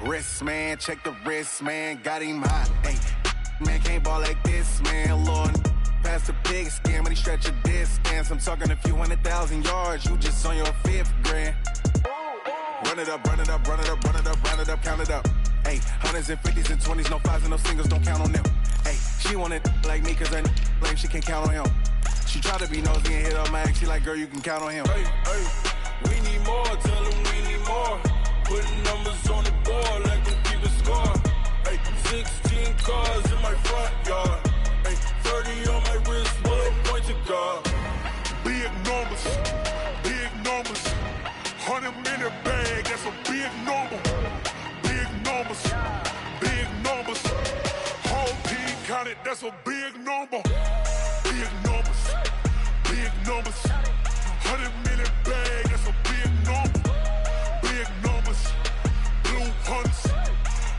Wrist, man, check the wrist, man, got him hot. Hey, man, can't ball like this, man, Lord. Pass the pig skin, but he stretch a distance. I'm talking a few 100,000 yards, you just on your 5th grand. Run it up, run it up, run it up, run it up, round it up, count it up. Hey, hundreds and 50s and 20s, no 5s and no singles, don't count on them. Hey, she want it like me, cause her lame, she can't count on him. She try to be nosy and hit on my ex, she like, girl, you can count on him. Hey, hey, we need more, tell them we need more. Putting numbers on the board like we keep a score. Hey, 16 cars in my front yard. Hey, 30 on my wrist, what a point to guard. Big numbers, 100-minute bag, that's a big number. Big numbers, whole team counted, that's a big number. Big numbers, 100-minute bag, that's a big number. Big numbers, blue hunts,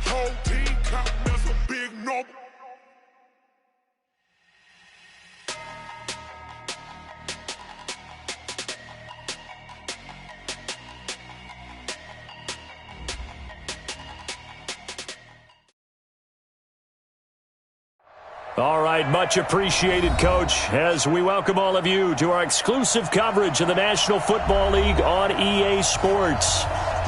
whole team counting, that's a big number. All right, much appreciated, Coach, as we welcome all of you to our exclusive coverage of the National Football League on EA Sports.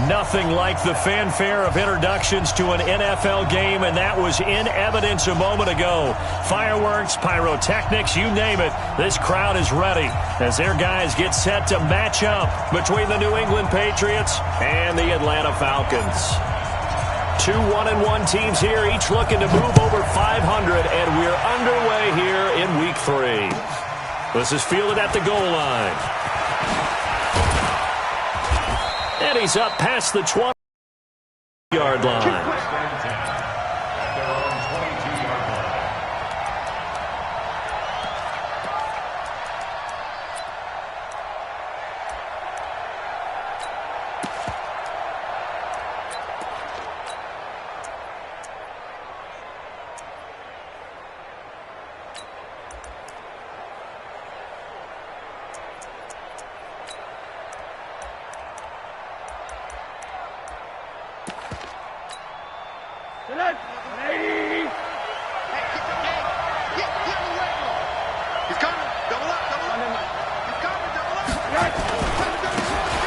Nothing like the fanfare of introductions to an NFL game, and that was in evidence a moment ago. Fireworks, pyrotechnics, you name it, this crowd is ready as their guys get set to match up between the New England Patriots and the Atlanta Falcons. Two 1-1 teams here, each looking to move over 500, and we're underway here in Week 3. This is fielded at the goal line. And he's up past the 20-yard line.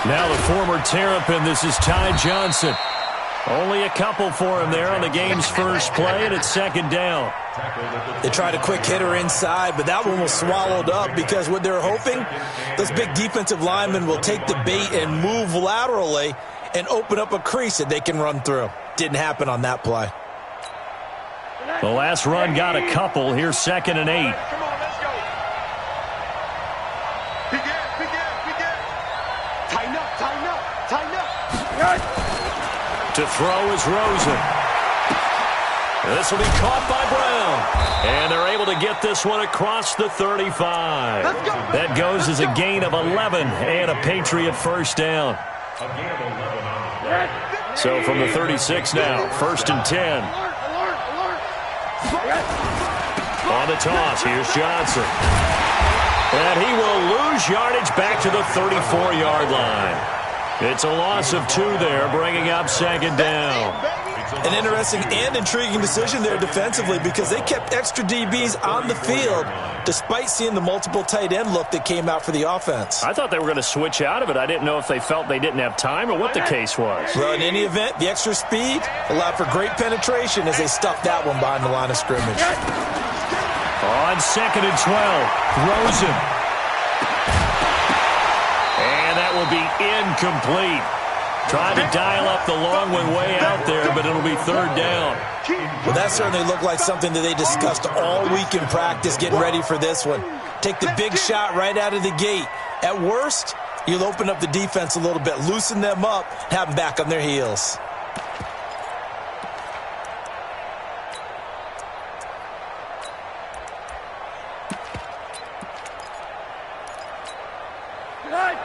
Now the former Terrapin, this is Ty Johnson. Only a couple for him there on the game's first play, and it's second down. They tried a quick hitter inside, but that one was swallowed up because what they're hoping, those big defensive linemen will take the bait and move laterally and open up a crease that they can run through. Didn't happen on that play. The last run got a couple. Here's 2nd and 8. Come on, let's go. Begin. Tighten up. To throw is Rosen. This will be caught by Brown. And they're able to get this one across the 35. That goes as a gain of 11 and a Patriot first down. So from the 36 now, 1st and 10. On the toss, here's Johnson. And he will lose yardage back to the 34-yard line. It's a loss of 2 there, bringing up 2nd down. An interesting and intriguing decision there defensively because they kept extra DBs on the field despite seeing the multiple tight end look that came out for the offense. I thought they were going to switch out of it. I didn't know if they felt they didn't have time or what the case was. Well, in any event, the extra speed allowed for great penetration as they stuffed that one behind the line of scrimmage. On 2nd and 12, Rosen. And that will be incomplete. Trying to dial up the long one way out there, but it'll be 3rd down. Well, that certainly looked like something that they discussed all week in practice getting ready for this one. Take the big shot right out of the gate. At worst, you'll open up the defense a little bit, loosen them up, have them back on their heels.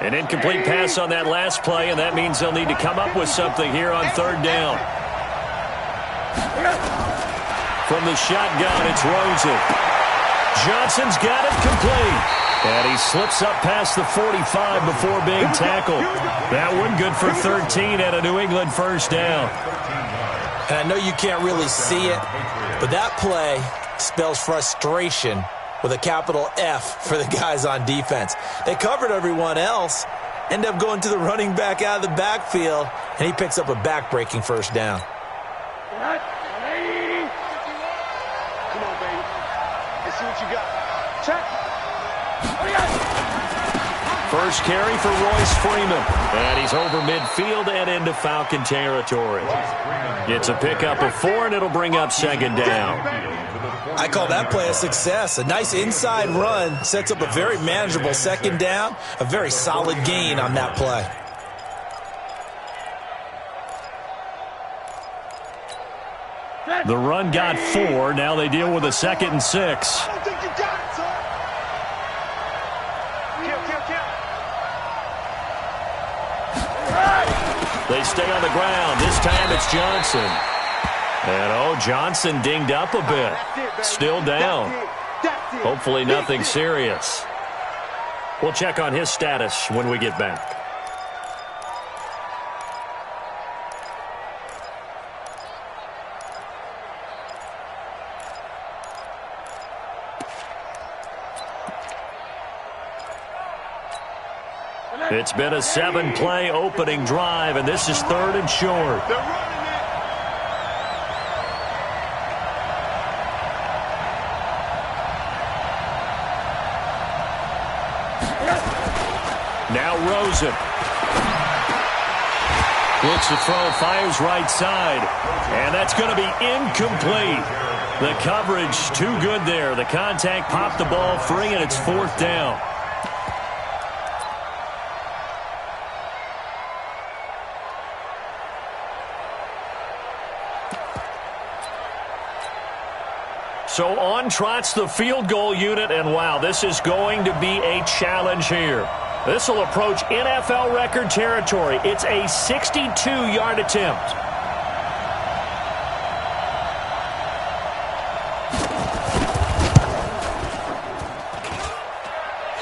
An incomplete pass on that last play, and that means they'll need to come up with something here on 3rd down. From the shotgun, it's Rosen. Johnson's got it complete. And he slips up past the 45 before being tackled. That one good for 13 and a New England first down. And I know you can't really see it, but that play spells frustration with a capital F for the guys on defense. They covered everyone else, end up going to the running back out of the backfield, and he picks up a back-breaking first down. Come on, baby. Let's see what you got. Check. First carry for Royce Freeman. And he's over midfield and into Falcon territory. It's a pickup of 4, and it'll bring up second down. I call that play a success. A nice inside run sets up a very manageable second down. A very solid gain on that play. The run got 4. Now they deal with a 2nd and 6. I don't think you got it, son. Kill. They stay on the ground. This time it's Johnson. And, Johnson dinged up a bit. Still down. Hopefully nothing serious. We'll check on his status when we get back. It's been a 7-play opening drive, and this is 3rd and short. They're running it. Now Rosen. Looks to throw, fires right side. And that's going to be incomplete. The coverage too good there. The contact popped the ball free, and it's 4th down. So on trots the field goal unit, and wow, this is going to be a challenge here. This will approach NFL record territory. It's a 62-yard attempt.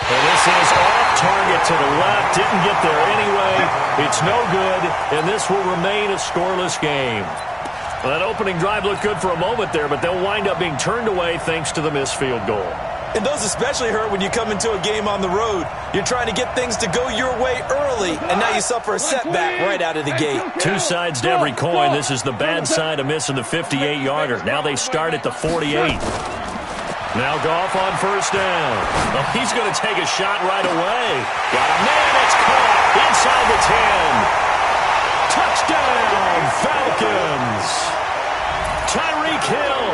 And this is off target to the left. Didn't get there anyway. It's no good, and this will remain a scoreless game. Well, that opening drive looked good for a moment there, but they'll wind up being turned away thanks to the missed field goal. And those especially hurt when you come into a game on the road. You're trying to get things to go your way early, and now you suffer a setback right out of the gate. Two sides to every coin. This is the bad side of missing the 58-yarder. Now they start at the 48. Now Goff on first down. Oh, he's going to take a shot right away. Got a man. It's caught inside the 10. Touchdown, Falcons! Tyreek Hill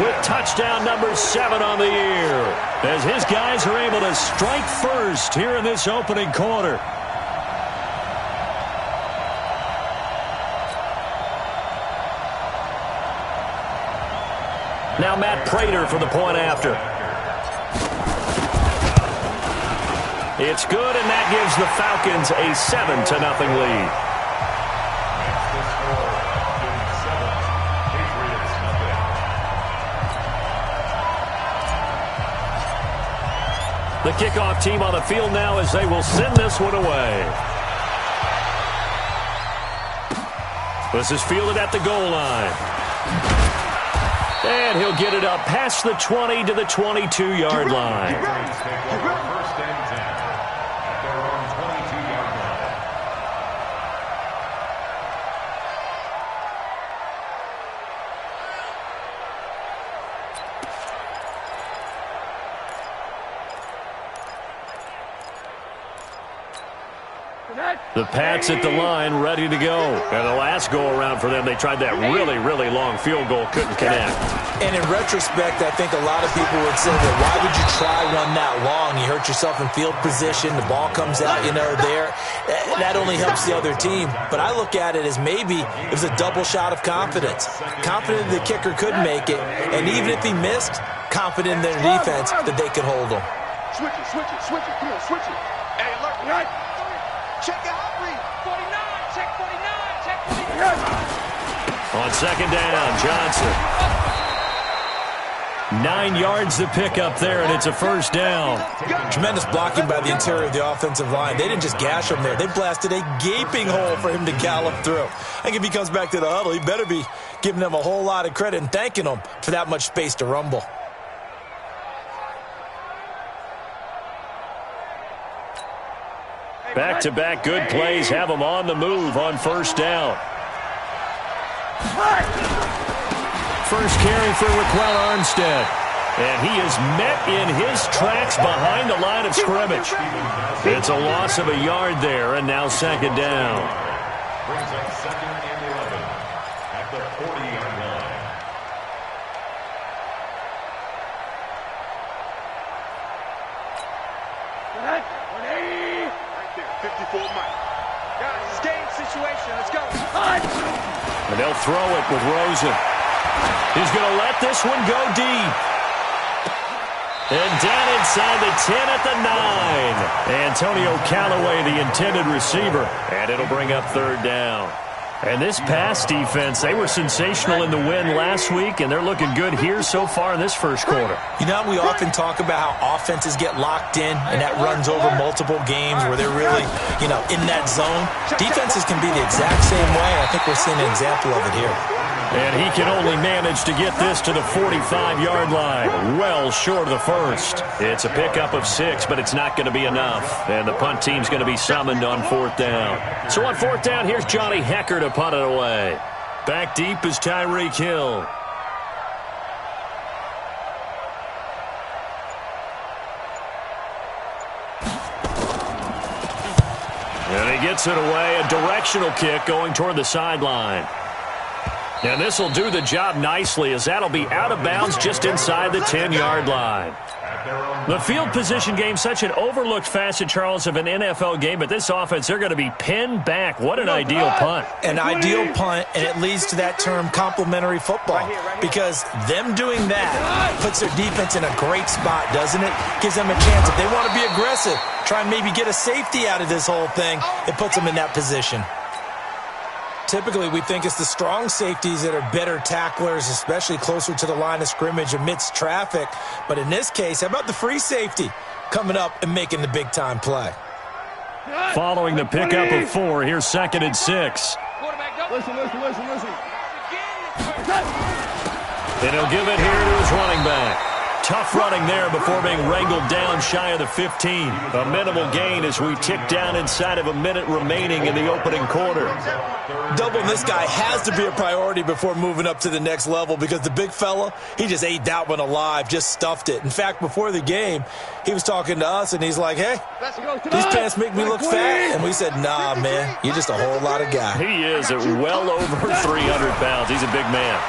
with touchdown number 7 on the year as his guys are able to strike first here in this opening quarter. Now Matt Prater for the point after. It's good, and that gives the Falcons a 7-0 lead. The kickoff team on the field now as they will send this one away. This is fielded at the goal line. And he'll get it up past the 20 to the 22-yard line. First and 10 at their own 22-yard line. The Pats at the line, ready to go. And the last go-around for them, they tried that really, really long field goal, couldn't connect. And in retrospect, I think a lot of people would say, well, why would you try one that long? You hurt yourself in field position, the ball comes out, there. That only helps the other team. But I look at it as maybe it was a double shot of confidence. Confident the kicker could make it, and even if he missed, confident in their defense that they could hold him. Switch it. Come on, switch it. Hey, look, right. Check out read. 49. Check 49. On second down, Johnson. 9 yards to pick up there, and it's a first down. Tremendous blocking by the interior of the offensive line. They didn't just gash him there. They blasted a gaping hole for him to gallop through. I think if he comes back to the huddle, he better be giving them a whole lot of credit and thanking them for that much space to rumble. Back-to-back good plays have them on the move on first down. First carry for Raquel Armstead. And he is met in his tracks behind the line of scrimmage. It's a loss of a yard there, and now second down. Brings up second and 11 at the 40-yard line. Right there, 54 Mike. Guys, it's game situation. Let's go. And they'll throw it with Rosen. He's going to let this one go deep. And down inside the 10 at the 9. Antonio Callaway, the intended receiver. And it'll bring up third down. And this pass defense, they were sensational in the win last week, and they're looking good here so far in this first quarter. You know, we often talk about how offenses get locked in, and that runs over multiple games where they're really, in that zone. Defenses can be the exact same way. I think we're seeing an example of it here. And he can only manage to get this to the 45-yard line, well short of the first. It's a pickup of 6, but it's not going to be enough. And the punt team's going to be summoned on fourth down. So on fourth down, here's Johnny Hecker to punt it away. Back deep is Tyreek Hill. And he gets it away, a directional kick going toward the sideline. And this will do the job nicely, as that'll be out of bounds just inside the 10-yard line. The field position game, such an overlooked facet, Charles, of an NFL game, but this offense, they're going to be pinned back. What an ideal punt. An ideal punt, and it leads to that term complementary football, because them doing that puts their defense in a great spot, doesn't it? Gives them a chance. If they want to be aggressive, try and maybe get a safety out of this whole thing, it puts them in that position. Typically, we think it's the strong safeties that are better tacklers, especially closer to the line of scrimmage amidst traffic. But in this case, how about the free safety coming up and making the big-time play? Following the pickup of 4, here's second and 6. Listen. And he'll give it here to his running back. Tough running there before being wrangled down shy of the 15. A minimal gain as we tick down inside of a minute remaining in the opening quarter. Doubling this guy has to be a priority before moving up to the next level, because the big fella, he just ate that one alive, just stuffed it. In fact, before the game, he was talking to us, and he's like, hey, these pants make me look fat. And we said, nah, man, you're just a whole lot of guy. He is at well over 300 pounds. He's a big man.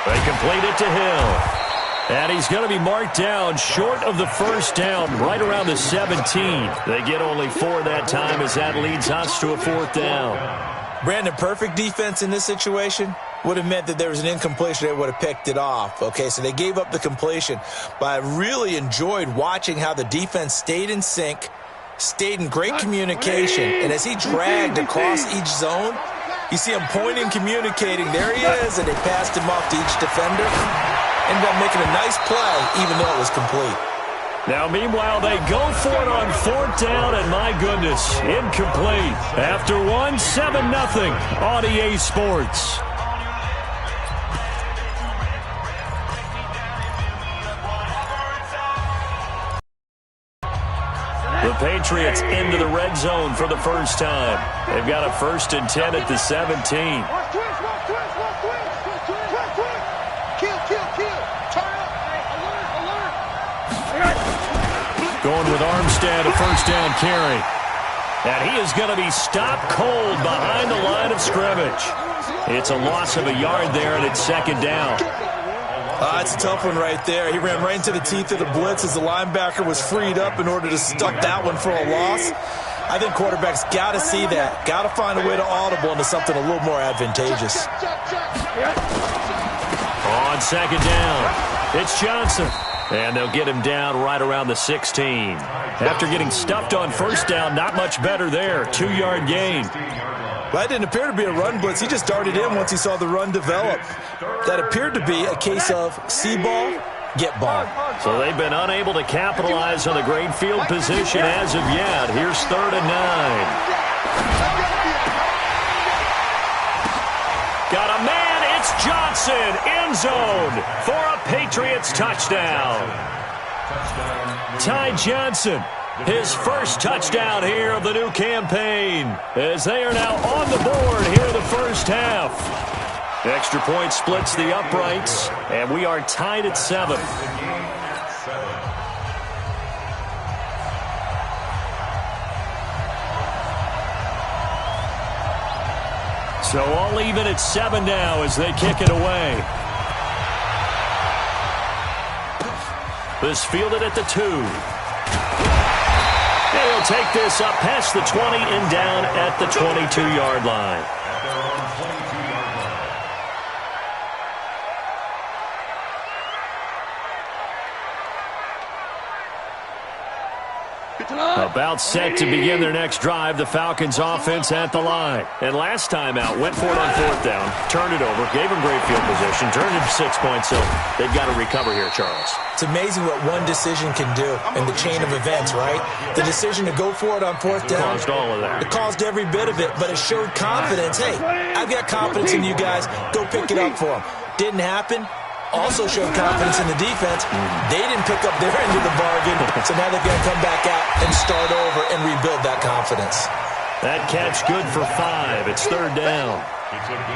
They complete it to Hill. And he's going to be marked down short of the first down, right around the 17. They get only 4 that time, as that leads us to a fourth down. Brandon, perfect defense in this situation would have meant that there was an incompletion. They would have picked it off. Okay, so they gave up the completion. But I really enjoyed watching how the defense stayed in sync, stayed in great communication. And as he dragged across each zone, you see him pointing, communicating. There he is, and they passed him off to each defender. Ended up making a nice play, even though it was complete. Now, meanwhile, they go for it on fourth down, and my goodness, incomplete. After 1, 7-0 on EA Sports. The Patriots into the red zone for the first time. They've got a 1st and 10 at the 17. Going with Armstead, a first down carry. And he is going to be stopped cold behind the line of scrimmage. It's a loss of a yard there, and it's second down. It's a tough one right there. He ran right into the teeth of the blitz as the linebacker was freed up in order to stuff that one for a loss. I think quarterbacks got to see that. Got to find a way to audible into something a little more advantageous. On second down, it's Johnson. And they'll get him down right around the 16. After getting stuffed on first down, not much better there. 2-yard gain. Well, that didn't appear to be a run blitz. He just darted in once he saw the run develop. That appeared to be a case of see ball, get ball. So they've been unable to capitalize on the great field position as of yet. Here's 3rd and 9. Got a man, it's Johnson, end zone for a Patriots touchdown. Ty Johnson, his first touchdown here of the new campaign, as they are now on the board here in the first half. Extra point splits the uprights, and we are tied at 7. So all even at 7 now as they kick it away. This fielded at the 2. And he'll take this up past the 20 and down at the 22-yard line. About set to begin their next drive, the Falcons offense at the line. And last time out, went for it on 4th down, turned it over, gave them great field position, turned it to 6 points, so they've got to recover here, Charles. It's amazing what one decision can do in the chain of events, right? The decision to go for it on 4th down. Caused all of that. It caused every bit of it, but it showed confidence. Hey, I've got confidence in you guys. Go pick it up for them. Didn't happen. Also showed confidence in the defense. They didn't pick up their end of the bargain, so now they're going to come back out and start over and rebuild that confidence. That catch good for 5. It's 3rd down.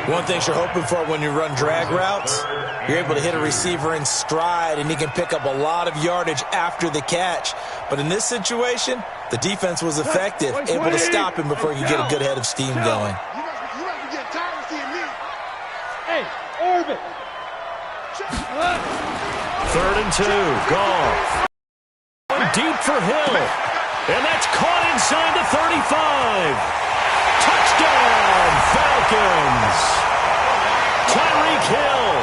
One thing you're hoping for when you run drag routes, you're able to hit a receiver in stride, and he can pick up a lot of yardage after the catch. But in this situation, the defense was effective, able to stop him before he could get a good head of steam going. You must be getting tired of seeing me. Hey, Orbit. 3rd and 2. Goff. Deep for Hill. And that's caught inside the 35. Touchdown, Falcons. Tyreek Hill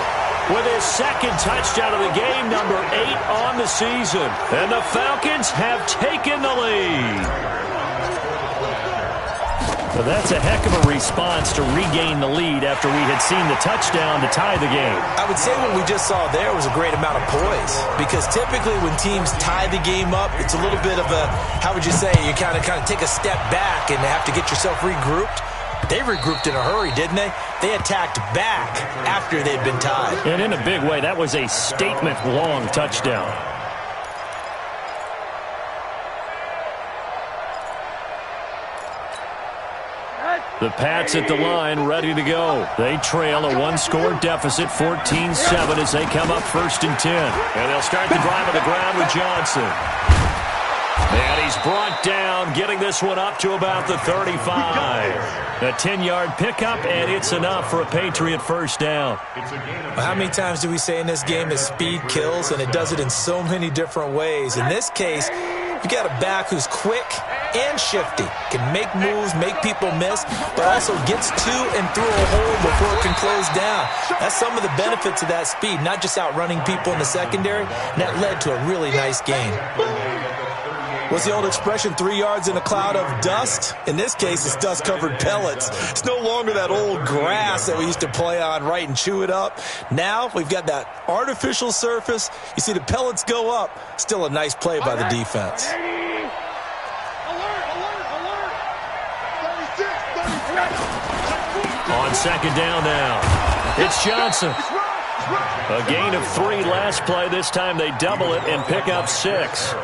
with his 2nd touchdown of the game, number 8 on the season. And the Falcons have taken the lead. Well, that's a heck of a response to regain the lead after we had seen the touchdown to tie the game. I would say what we just saw there was a great amount of poise, because typically when teams tie the game up, it's a little bit of a, how would you say, you kind of take a step back and have to get yourself regrouped. They regrouped in a hurry, didn't they? They attacked back after they'd been tied. And in a big way, that was a statement-long touchdown. The Pats at the line, ready to go. They trail a 1-score deficit, 14-7, as they come up 1st and 10. And they'll start the drive on the ground with Johnson. And he's brought down, getting this one up to about the 35. A 10-yard pickup, and it's enough for a Patriot 1st down. Well, how many times do we say in this game that speed kills, and it does it in so many different ways? In this case, you got a back who's quick and shifty, can make moves, make people miss, but also gets to and through a hole before it can close down. That's some of the benefits of that speed, not just outrunning people in the secondary, and that led to a really nice game. What's the old expression, 3 yards in a cloud of dust? In this case, it's dust-covered pellets. It's no longer that old grass that we used to play on, right, and chew it up. Now we've got that artificial surface. You see the pellets go up. Still a nice play by the defense. On 2nd down now, it's Johnson. A gain of 3 last play. This time they double it and pick up 6.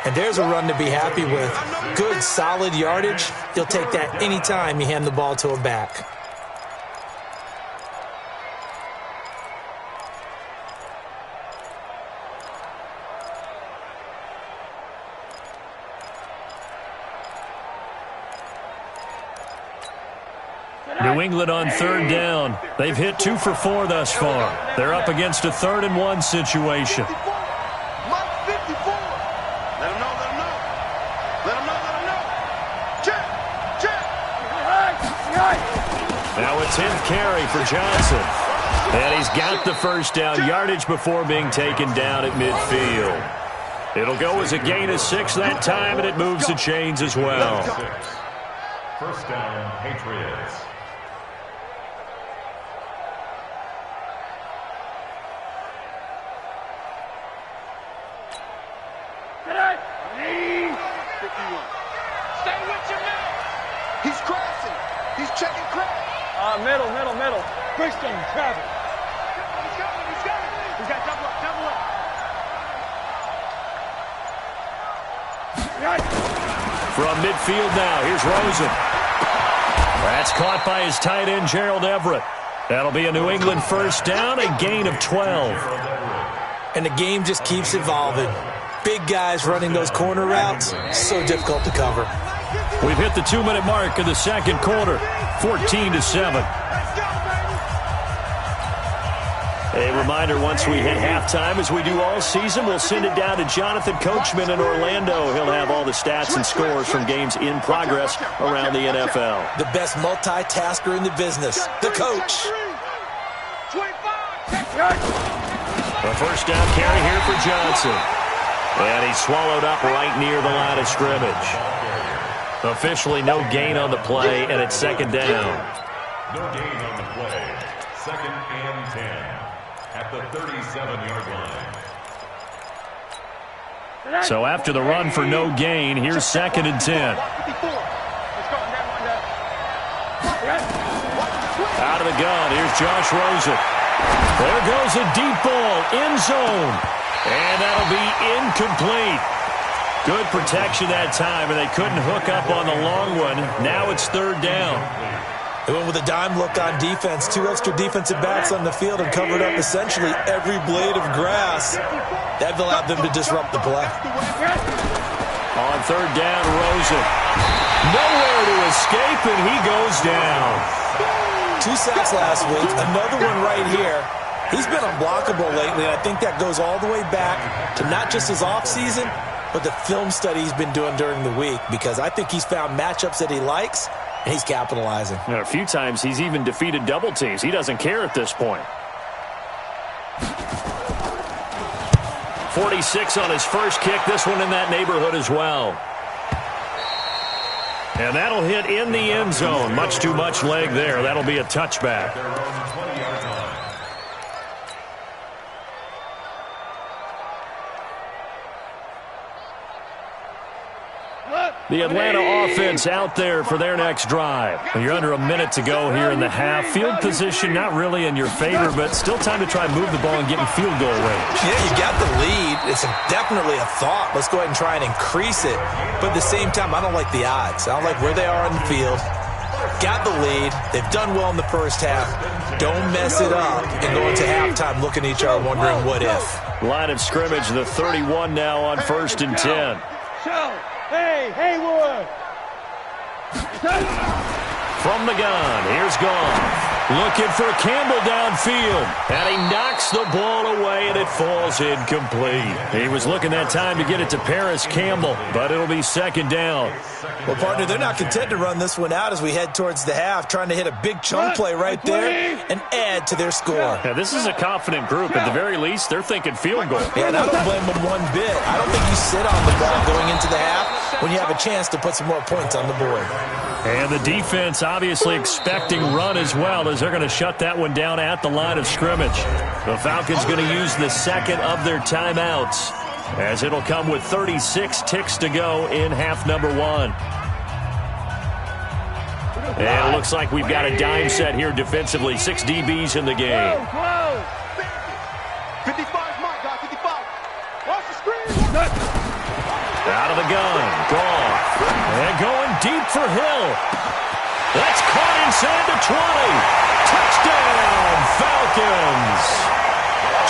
And there's a run to be happy with. Good, solid yardage. You'll take that anytime you hand the ball to a back. New England on 3rd down. They've hit 2 for 4 thus far. They're up against a 3rd and 1 situation. Now a 10th carry for Johnson. And he's got the 1st down, yardage before being taken down at midfield. It'll go as a gain of 6 that time, and it moves the chains as well. 1st down, Patriots. Stay with your man. He's crossing. He's checking crack. Middle. Freestone, Travis. He's coming. He's got double up. From midfield now, here's Rosen. That's caught by his tight end, Gerald Everett. That'll be a New England first down, a gain of 12. And the game just keeps evolving. Big guys running those corner routes, so difficult to cover. We've hit the 2-minute mark of the second quarter, 14-7. A reminder, once we hit halftime, as we do all season, we'll send it down to Jonathan Coachman in Orlando. He'll have all the stats and scores from games in progress around the NFL. The best multitasker in the business, the coach. A first down carry here for Johnson. And he's swallowed up right near the line of scrimmage. Officially no gain on the play, and it's second down. No gain on the play. Second and 10 at the 37-yard line. So after the run for no gain, here's second and 10. Out of the gun, here's Josh Rosen. There goes a deep ball, end zone. And that'll be incomplete. Good protection that time, and they couldn't hook up on the long one. Now it's third down. They went with a dime look on defense. 2 extra defensive backs on the field and covered up essentially every blade of grass. That allowed them to disrupt the play. On third down, Rosen. Nowhere to escape, and he goes down. 2 sacks last week, another one right here. He's been unblockable lately, and I think that goes all the way back to not just his offseason, but the film study he's been doing during the week, because I think he's found matchups that he likes, and he's capitalizing. And a few times he's even defeated double teams. He doesn't care at this point. 46 on his first kick. This one in that neighborhood as well. And that'll hit in the end zone. Much too much leg there. That'll be a touchback. The Atlanta offense out there for their next drive. You're under a minute to go here in the half. Field position not really in your favor, but still time to try and move the ball and get in field goal range. Yeah, you got the lead. It's definitely a thought. Let's go ahead and try and increase it. But at the same time, I don't like the odds. I don't like where they are on the field. Got the lead. They've done well in the first half. Don't mess it up and go into halftime looking at each other wondering what if. Line of scrimmage, the 31 now on first and 10. Hey, Haywood! From the gun, here's Goff. Looking for Campbell downfield. And he knocks the ball away, and it falls incomplete. He was looking that time to get it to Paris Campbell, but it'll be second down. Well, partner, they're not content to run this one out as we head towards the half, trying to hit a big chunk play right there and add to their score. Yeah, this is a confident group. At the very least, they're thinking field goal. Yeah, and I don't blame them one bit. I don't think you sit on the ball going into the half when you have a chance to put some more points on the board. And the defense obviously expecting run as well, as they're going to shut that one down at the line of scrimmage. The Falcons going to use the second of their timeouts, as it'll come with 36 ticks to go in half number 1. And it looks like we've got a dime set here defensively. 6 DBs in the game. 55, Mike, guys, 55. Watch the screen. Out of the gun, Goff. And going deep for Hill. That's caught inside the 20. Touchdown, Falcons.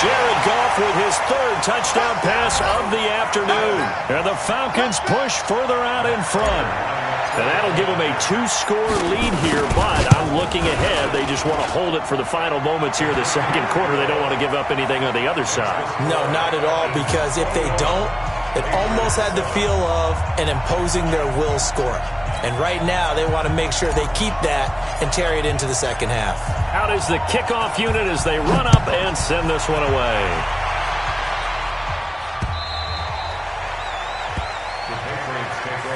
Jared Goff with his third touchdown pass of the afternoon. And the Falcons push further out in front. And that'll give them a 2-score lead here, but I'm looking ahead. They just want to hold it for the final moments here in the second quarter. They don't want to give up anything on the other side. No, not at all, because if they don't, it almost had the feel of an imposing their will score. And right now, they want to make sure they keep that and carry it into the second half. Out is the kickoff unit as they run up and send this one away.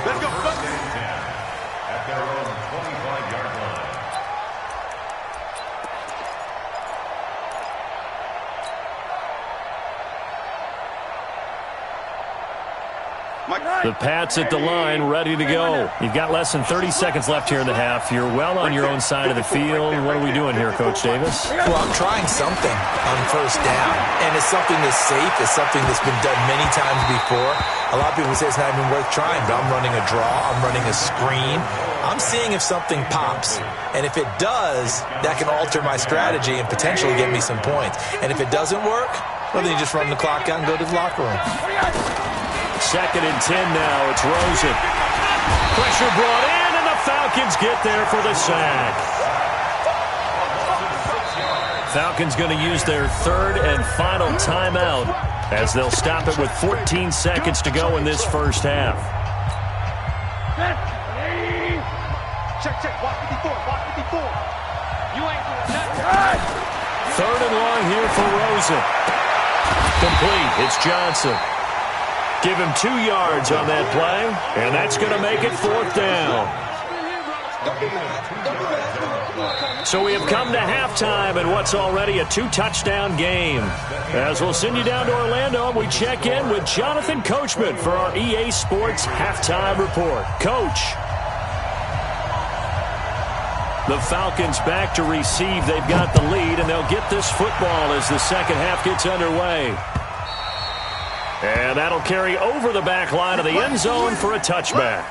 Let's go. First and 10 at their own 25-yard line. The Pats at the line, ready to go. You've got less than 30 seconds left here in the half. You're well on your own side of the field. What are we doing here, Coach Davis? Well, I'm trying something on first down, and it's something that's safe. It's something that's been done many times before. A lot of people say it's not even worth trying, but I'm running a draw. I'm running a screen. I'm seeing if something pops, and if it does, that can alter my strategy and potentially get me some points. And if it doesn't work, well, then you just run the clock out and go to the locker room. 2nd and 10 now. It's Rosen. Pressure brought in, and the Falcons get there for the sack. Falcons going to use their 3rd and final timeout as they'll stop it with 14 seconds to go in this first half. Check. Walk 54. You ain't doing nothing. 3rd and long here for Rosen. Complete. It's Johnson. Give him 2 yards on that play, and that's going to make it 4th down. So we have come to halftime in what's already a 2-touchdown game. As we'll send you down to Orlando, we check in with Jonathan Coachman for our EA Sports Halftime Report. Coach. The Falcons back to receive. They've got the lead, and they'll get this football as the second half gets underway. And that'll carry over the back line of the end zone for a touchback.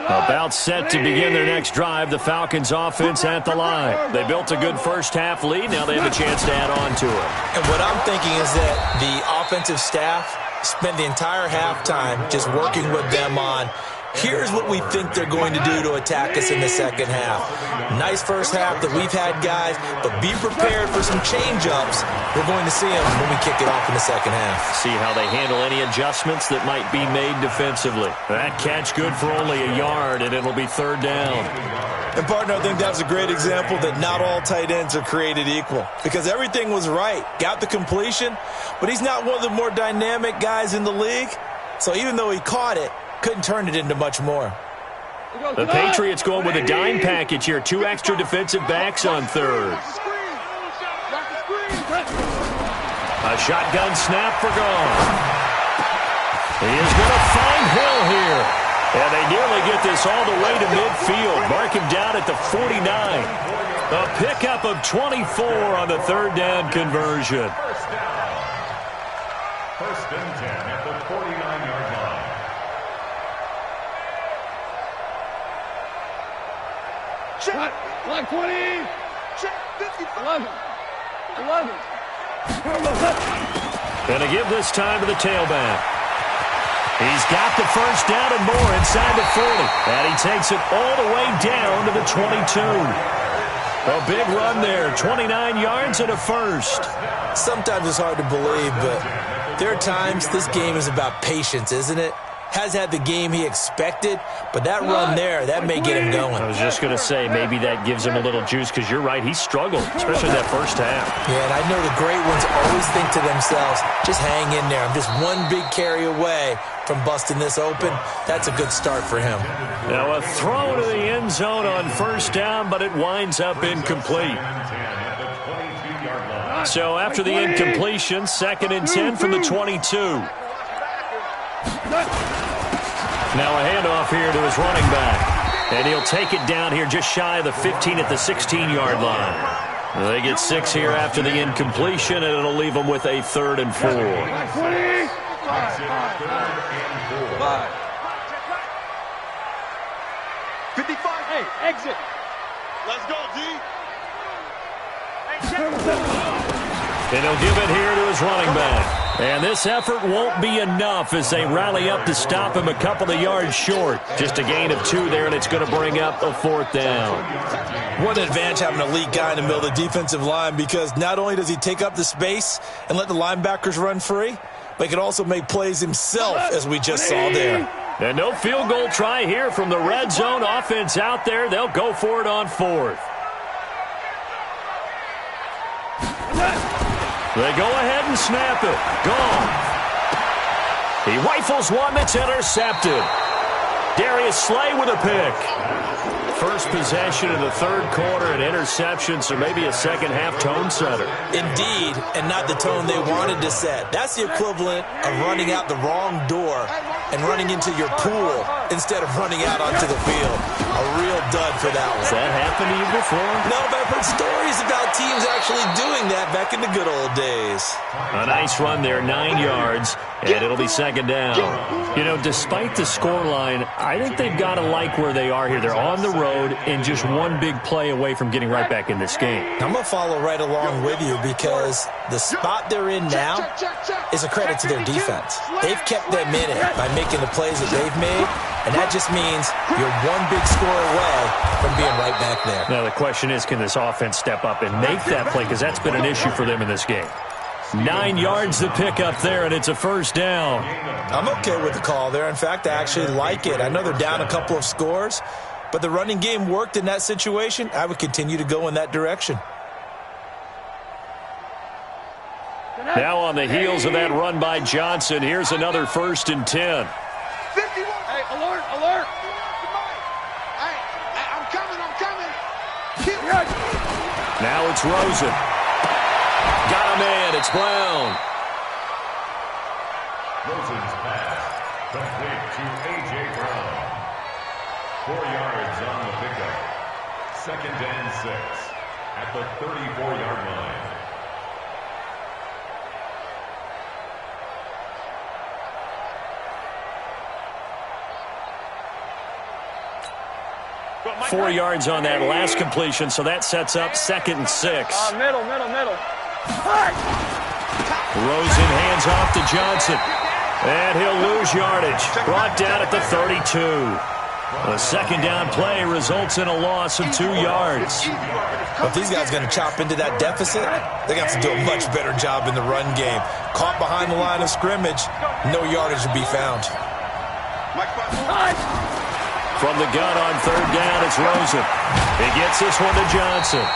About set to begin their next drive. The Falcons offense at the line. They built a good first half lead. Now they have a chance to add on to it. And what I'm thinking is that the offensive staff spent the entire halftime just working with them on, here's what we think they're going to do to attack us in the second half. Nice first half that we've had, guys, but be prepared for some change-ups. We're going to see them when we kick it off in the second half. See how they handle any adjustments that might be made defensively. That catch good for only a yard, and it'll be 3rd down. And, partner, I think that was a great example that not all tight ends are created equal, because everything was right. Got the completion, but he's not one of the more dynamic guys in the league. So even though he caught it, couldn't turn it into much more. The Patriots going with a dime package here. 2 extra defensive backs on 3rd. A shotgun snap for Gone. He is going to find Hill here. And they nearly get this all the way to midfield. Mark him down at the 49. A pickup of 24 on the 3rd down conversion. First and 10 at the 49-yard line. Check. 120. Check. 55. 11. Going to give this time to the tailback. He's got the first down and more inside the 40. And he takes it all the way down to the 22. A big run there. 29 yards and a first. Sometimes it's hard to believe, but there are times this game is about patience, isn't it? Has had the game he expected, but that run there, that may get him going. I was just going to say, maybe that gives him a little juice, because you're right, he struggled, especially that first half. Yeah, and I know the great ones always think to themselves, just hang in there. I'm just one big carry away from busting this open. That's a good start for him. Now a throw to the end zone on first down, but it winds up incomplete. So after the incompletion, 2nd and 10 from the 22. Now a handoff here to his running back. And he'll take it down here just shy of the 15 at the 16-yard line. They get 6 here after the incompletion, and it'll leave them with a 3rd and 4. 55. Hey, exit. Let's go, D. Hey, And he'll give it here to his running back. And this effort won't be enough as they rally up to stop him a couple of yards short. Just a gain of 2 there, and it's going to bring up a 4th down. What an advantage having an elite guy in the middle of the defensive line, because not only does he take up the space and let the linebackers run free, but he can also make plays himself, as we just saw there. And no field goal try here from the red zone. Offense out there. They'll go for it on 4th. They go ahead and snap it. Gone. He rifles one that's intercepted. Darius Slay with a pick. First possession of the 3rd quarter, an interception, so maybe a second-half tone setter. Indeed, and not the tone they wanted to set. That's the equivalent of running out the wrong door and running into your pool instead of running out onto the field. A real dud for that one. Has that happened to you before? No, but I've heard stories about teams actually doing that back in the good old days. A nice run there, 9 yards, and it'll be 2nd down. You know, despite the scoreline, I think they've got to like where they are here. They're on the road and just one big play away from getting right back in this game. I'm going to follow right along with you, because the spot they're in now is a credit to their defense. They've kept them in it by making the plays that they've made, and that just means you're one big score away from being right back there. Now the question is, can this offense step up and make that play, because that's been an issue for them in this game. 9 yards to pick up there, and it's a 1st down. I'm okay with the call there. In fact, I actually like it. I know they're down a couple of scores, but the running game worked in that situation. I would continue to go in that direction. Now on the heels of that run by Johnson, here's another 1st and 10. 51. Hey, alert, alert. Hey, I'm coming. Now it's Rosen. Got him in. It's Brown. Rosen's pass complete to A.J. Brown. 4 yards on the pickup. 2nd and 6 at the 34-yard line. – 4 yards on that last completion, so that sets up 2nd and 6. Middle. Rosen hands off to Johnson, and he'll lose yardage. Brought down at the 32. A 2nd down play results in a loss of 2 yards. If these guys are going to chop into that deficit, they're going to have to do a much better job in the run game. Caught behind the line of scrimmage, no yardage to be found. From the gun on 3rd down, it's Rosen. He gets this one to Johnson.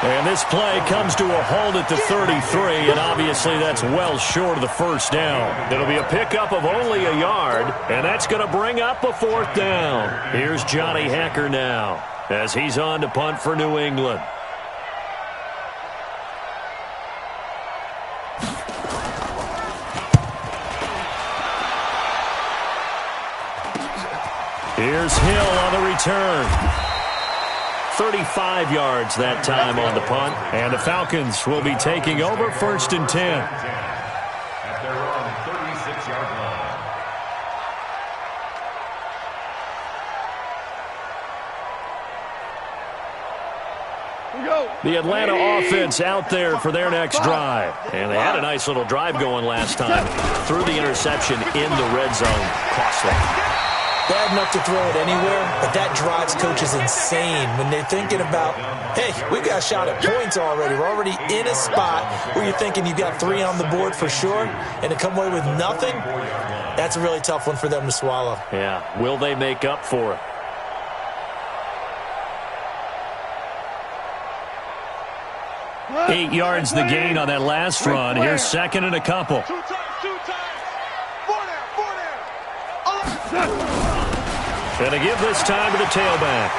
And this play comes to a halt at the 33, and obviously that's well short of the 1st down. It'll be a pickup of only a yard, and that's going to bring up a 4th down. Here's Johnny Hekker now as he's on to punt for New England. Here's Hill on the return. 35 yards that time on the punt. And the Falcons will be taking over 1st and 10. At their own 36-yard line. The Atlanta offense out there for their next drive. And they had a nice little drive going last time. Threw the interception in the red zone. Costly. Bad enough to throw it anywhere, but that drives coaches insane when they're thinking about, hey, we've got a shot at points already. We're already in a spot where you're thinking you've got 3 on the board for sure, and to come away with nothing, that's a really tough one for them to swallow. Yeah, will they make up for it? Eight yards the gain on that last run. Here's 2nd and a couple. 2 times. 4 down. Going to give this time to the tailback.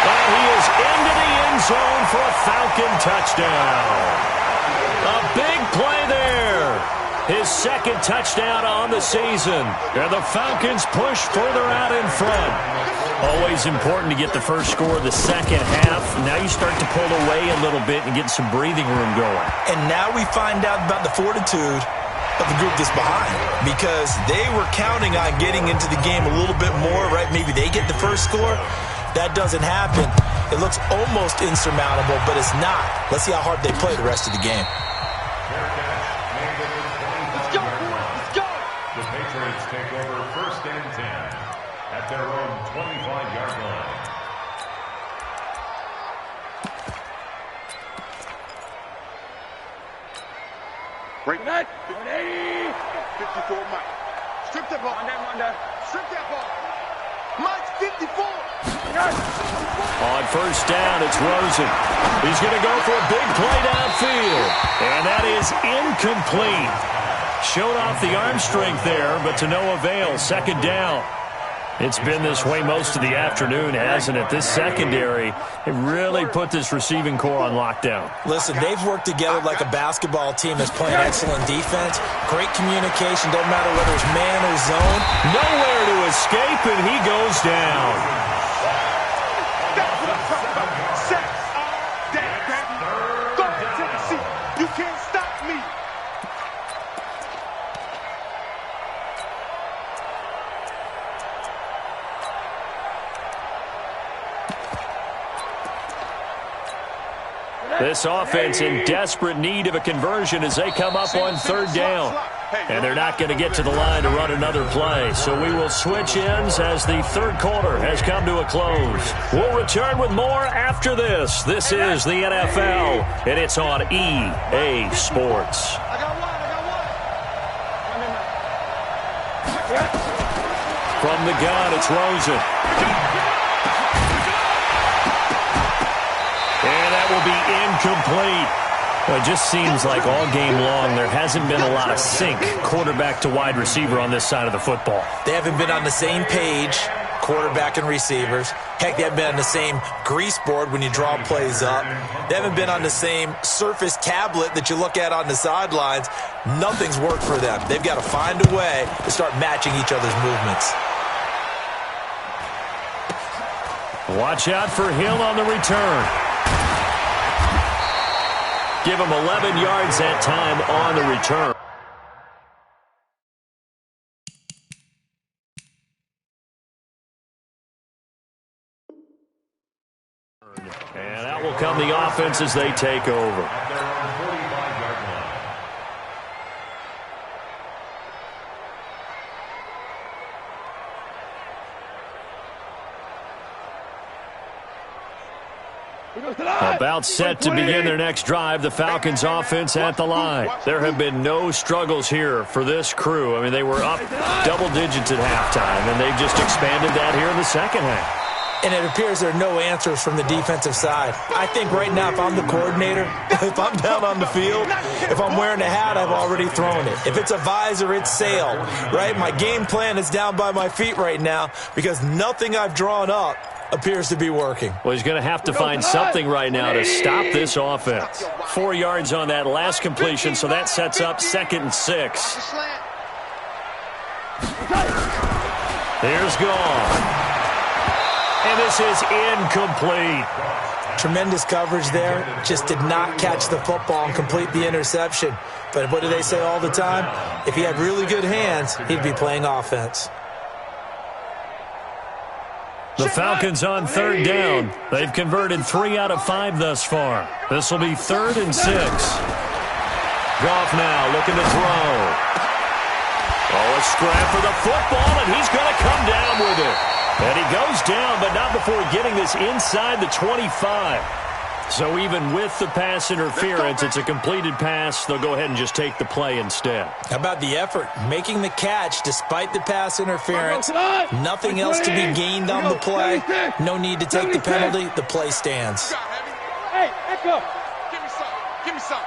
And he is into the end zone for a Falcon touchdown. A big play there. His 2nd touchdown on the season. And the Falcons push further out in front. Always important to get the first score of the second half. Now you start to pull away a little bit and get some breathing room going. And now we find out about the fortitude of the group that's behind, because they were counting on getting into the game a little bit more, right? Maybe they get the first score. That doesn't happen. It looks almost insurmountable, but it's not. Let's see how hard they play the rest of the game. Let's go, boys. Let's go. The Patriots take over 1st and 10 at their own 25-yard line. Break that. 54, Mike. Strip that ball. Strip that ball. Mike's 54. On 1st down, it's Rosen. He's going to go for a big play downfield. And that is incomplete. Showed off the arm strength there, but to no avail. 2nd down. It's been this way most of the afternoon, hasn't it? This secondary, it really put this receiving core on lockdown. Listen, they've worked together like a basketball team that's playing excellent defense. Great communication, doesn't matter whether it's man or zone. Nowhere to escape, and he goes down. That's what I'm talking about. Sacks all day, baby. Go ahead, take a seat. You can't stop me. This offense in desperate need of a conversion as they come up on 3rd down. And they're not going to get to the line to run another play. So we will switch ends as the 3rd quarter has come to a close. We'll return with more after this. This is the NFL, and it's on EA Sports. I got one. From the gun, it's Rosen. And that will be incomplete. Well, it just seems like all game long there hasn't been a lot of sync quarterback to wide receiver on this side of the football. They haven't been on the same page, quarterback and receivers. Heck, they haven't been on the same grease board when you draw plays up. They haven't been on the same surface tablet that you look at on the sidelines. Nothing's worked for them. They've got to find a way to start matching each other's movements. Watch out for Hill on the return. Give him 11 yards that time on the return. And out will come the offense as they take over. About set to begin their next drive, the Falcons offense at the line. There have been no struggles here for this crew. I mean, they were up double digits at halftime, and they've just expanded that here in the second half. And it appears there are no answers from the defensive side. I think right now, if I'm the coordinator, if I'm down on the field, if I'm wearing a hat, I've already thrown it. If it's a visor, it's sail, right? My game plan is down by my feet right now because nothing I've drawn up appears to be working. Well, he's going to have to find something right now to stop this offense. 4 yards on that last completion, so that sets up 2nd and 6. Here's gone. And this is incomplete. Tremendous coverage there. Just did not catch the football and complete the interception. But what do they say all the time? If he had really good hands, he'd be playing offense. The Falcons on 3rd down. They've converted 3 out of 5 thus far. This will be 3rd and 6. Goff now looking to throw. Oh, a scrap for the football, and he's going to come down with it. And he goes down, but not before getting this inside the 25. So even with the pass interference, it's a completed pass. They'll go ahead and just take the play instead. How about the effort? Making the catch despite the pass interference. Nothing else to be gained on the play. No need to take the penalty. The play stands. Hey, Echo. Give me some. Give me some.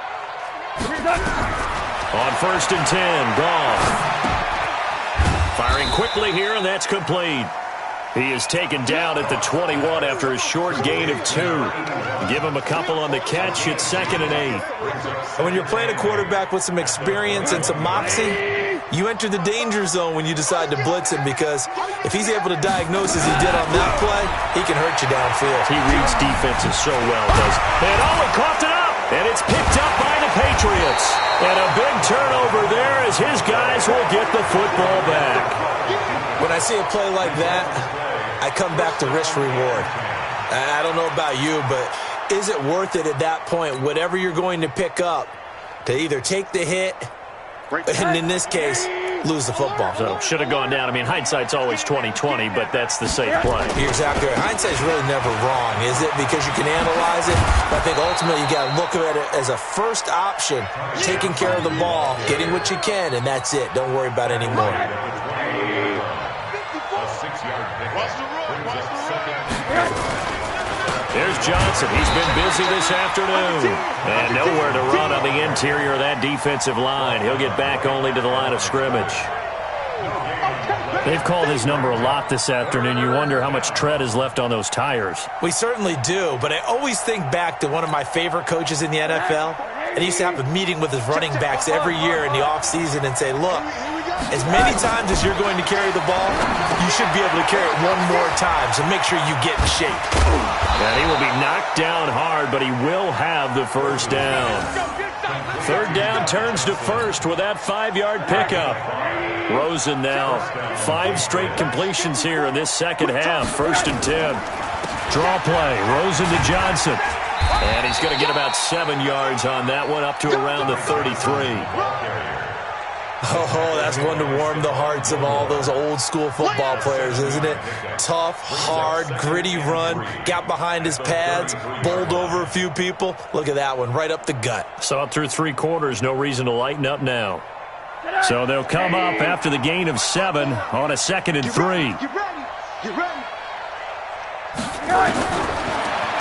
On 1st and 10, Goff. Firing quickly here, and that's complete. He is taken down at the 21 after a short gain of 2. Give him a couple on the catch. It's 2nd and 8. And when you're playing a quarterback with some experience and some moxie, you enter the danger zone when you decide to blitz him, because if he's able to diagnose as he did on that play, he can hurt you downfield. He reads defenses so well, does he? And he coughed it up. And it's picked up by the Patriots. And a big turnover there as his guys will get the football back. When I see a play like that, I come back to risk-reward. I don't know about you, but is it worth it at that point, whatever you're going to pick up, to either take the hit, and in this case, lose the football? So should have gone down. I mean, hindsight's always 20/20, but that's the safe play. You're exactly right. Hindsight's really never wrong, is it? Because you can analyze it. But I think ultimately you got to look at it as a first option, taking care of the ball, getting what you can, and that's it. Don't worry about any more. There's Johnson. He's been busy this afternoon. And nowhere to run on the interior of that defensive line. He'll get back only to the line of scrimmage. They've called his number a lot this afternoon. You wonder how much tread is left on those tires. We certainly do, but I always think back to one of my favorite coaches in the NFL. And he used to have a meeting with his running backs every year in the offseason and say, look, as many times as you're going to carry the ball, you should be able to carry it one more time, so make sure you get in shape. And he will be knocked down hard, but he will have the first down. Third down turns to first with that 5-yard pickup. Rosen now 5 straight completions here in this second half. 1st and 10. Draw play. Rosen to Johnson. And he's going to get about 7 yards on that one, up to around the 33. Oh, that's one to warm the hearts of all those old-school football players, isn't it? Tough, hard, gritty run, got behind his pads, bowled over a few people. Look at that one, right up the gut. So up through 3 quarters, no reason to lighten up now. So they'll come up after the gain of 7 on a 2nd and 3. Get ready. Get ready.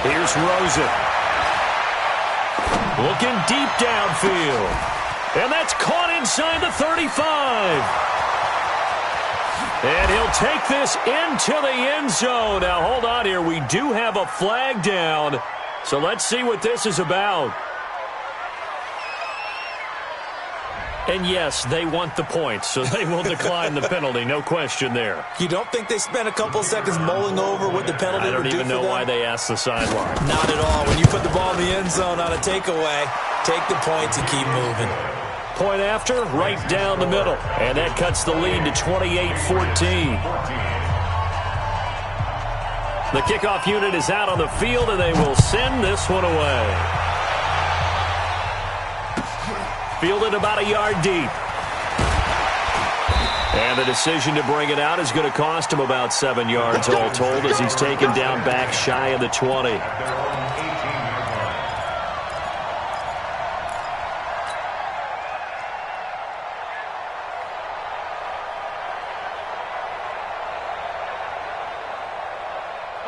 Here's Rosen. Looking deep downfield. And that's caught inside the 35. And he'll take this into the end zone. Now, hold on here. We do have a flag down. So let's see what this is about. And yes, they want the points, so they will decline the penalty. No question there. You don't think they spent a couple seconds mulling over what the penalty would do for them? I don't even know why they asked the sideline. Not at all. When you put the ball in the end zone on a takeaway, take the points and keep moving. Point after, right down the middle. And that cuts the lead to 28-14. The kickoff unit is out on the field, and they will send this one away. Fielded about a yard deep. And the decision to bring it out is going to cost him about 7 yards all told as he's taken down back shy of the 20.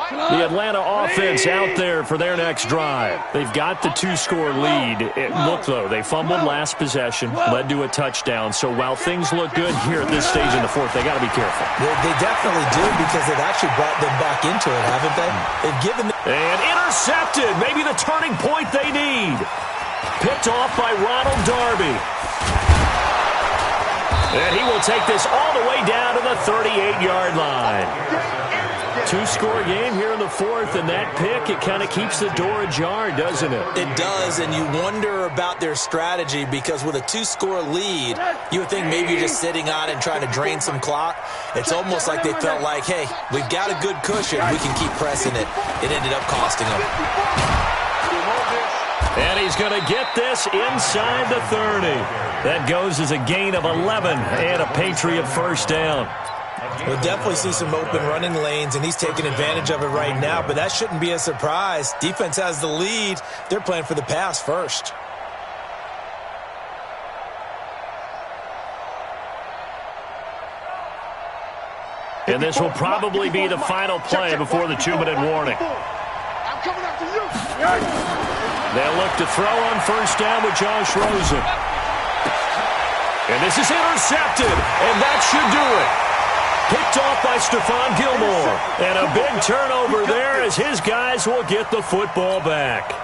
The Atlanta offense out there for their next drive. They've got the 2-score lead. Look, though, they fumbled last possession, led to a touchdown. So while things look good here at this stage in the 4th, they got to be careful. They definitely do, because they've actually brought them back into it, haven't they? They've given them... And intercepted. Maybe the turning point they need. Picked off by Ronald Darby. And he will take this all the way down to the 38-yard line. 2-score game here in the 4th, and that pick, it kind of keeps the door ajar, doesn't it? It does, and you wonder about their strategy, because with a 2-score lead, you would think maybe you're just sitting on it and trying to drain some clock. It's almost like they felt like, hey, we've got a good cushion. We can keep pressing it. It ended up costing them. And he's going to get this inside the 30. That goes as a gain of 11 and a Patriot first down. We'll definitely see some open running lanes, and he's taking advantage of it right now, but that shouldn't be a surprise. Defense has the lead. They're playing for the pass first. And this will probably be the final play before the 2-minute warning. I'm coming after you. They'll look to throw on first down with Josh Rosen. And this is intercepted, and that should do it. Picked off by Stephon Gilmore. And a big turnover there as his guys will get the football back.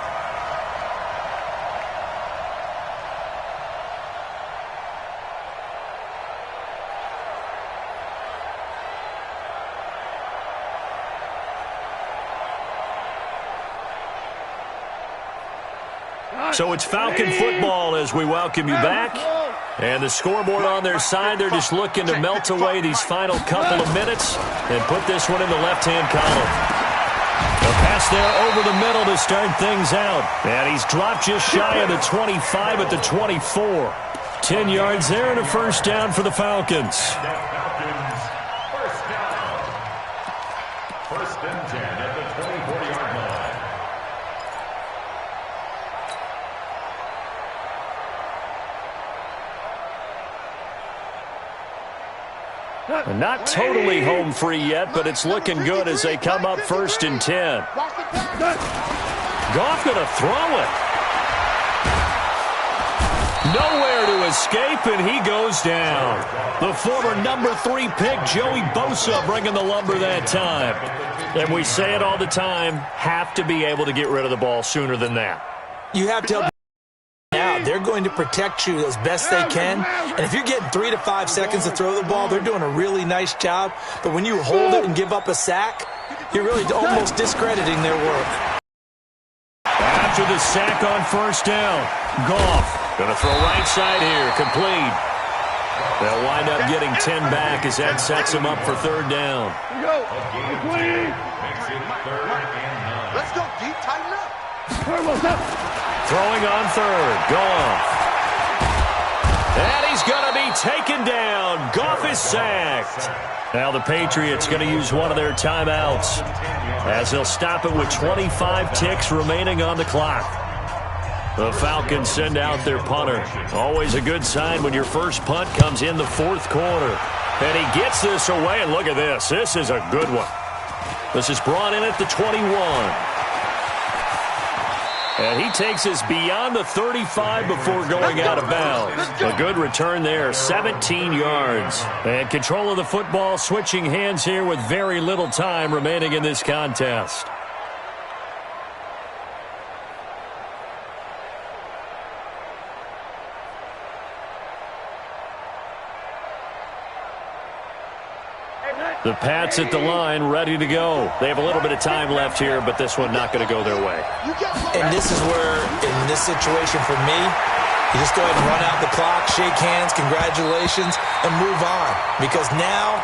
So it's Falcon football as we welcome you back. And the scoreboard on their side, they're just looking to melt away these final couple of minutes and put this one in the left-hand column. A pass there over the middle to start things out. And he's dropped just shy of the 25 at the 24. 10 yards there and a first down for the Falcons. First and 10 at the 24-yard line. Not totally home free yet, but it's looking good as they come up first and 10. Goff going to throw it. Nowhere to escape, and he goes down. The former number 3 pick, Joey Bosa, bringing the lumber that time. And we say it all the time, have to be able to get rid of the ball sooner than that. You have to help out. They're going to protect you as best they can. And if you're getting 3 to 5 seconds to throw the ball, they're doing a really nice job. But when you hold it and give up a sack, you're really almost discrediting their work. After the sack on first down, Goff going to throw right side here, complete. They'll wind up getting 10 back as that sets him up for third down. Let's go deep, tighten up. Throwing on third, Goff. And he's going to be taken down. Goff is sacked. Now the Patriots going to use one of their timeouts as they'll stop it with 25 ticks remaining on the clock. The Falcons send out their punter. Always a good sign when your first punt comes in the fourth quarter. And he gets this away, and look at this. This is a good one. This is brought in at the 21. And he takes us beyond the 35 before going out of bounds. A good return there, 17 yards. And control of the football switching hands here with very little time remaining in this contest. The Pats at the line, ready to go. They have a little bit of time left here, but this one not going to go their way. And this is where, in this situation for me, you just go ahead and run out the clock, shake hands, congratulations, and move on. Because now,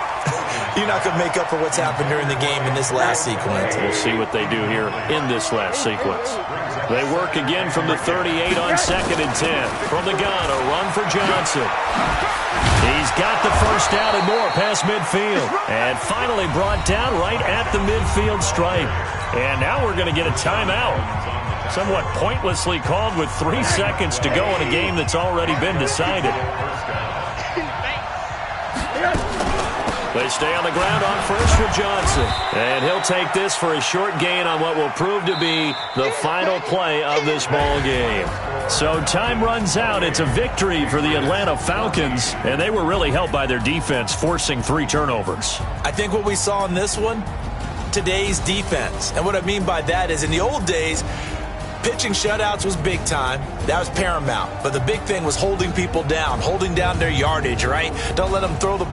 you're not going to make up for what's happened during the game in this last sequence. We'll see what they do here in this last sequence. They work again from the 38 on second and 10. From the gun, a run for Johnson. He's got the first down and more past midfield. And finally brought down right at the midfield stripe. And now we're going to get a timeout. Somewhat pointlessly called with 3 seconds to go in a game that's already been decided. They stay on the ground on first for Johnson. And he'll take this for a short gain on what will prove to be the final play of this ball game. So time runs out. It's a victory for the Atlanta Falcons. And they were really helped by their defense, forcing 3 turnovers. I think what we saw in this one, today's defense. And what I mean by that is in the old days, pitching shutouts was big time. That was paramount. But the big thing was holding people down, holding down their yardage, right? Don't let them throw the